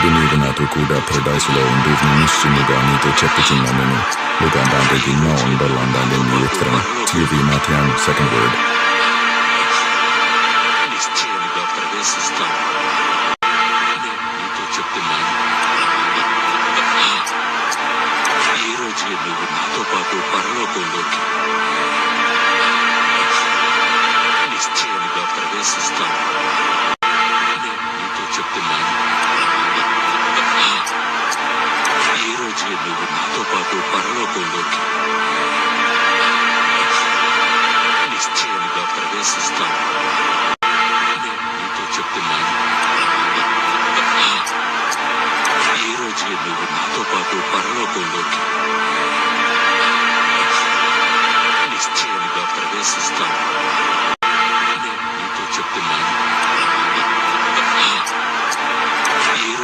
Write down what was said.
నేడు నీవు నాతో కూడా పెరడైసులో ఉండి నిశ్చిన్నుగా నీతో చెప్పుచున్నాను. Look on down, they did not on the land and then you with them. TV Matthew, second word.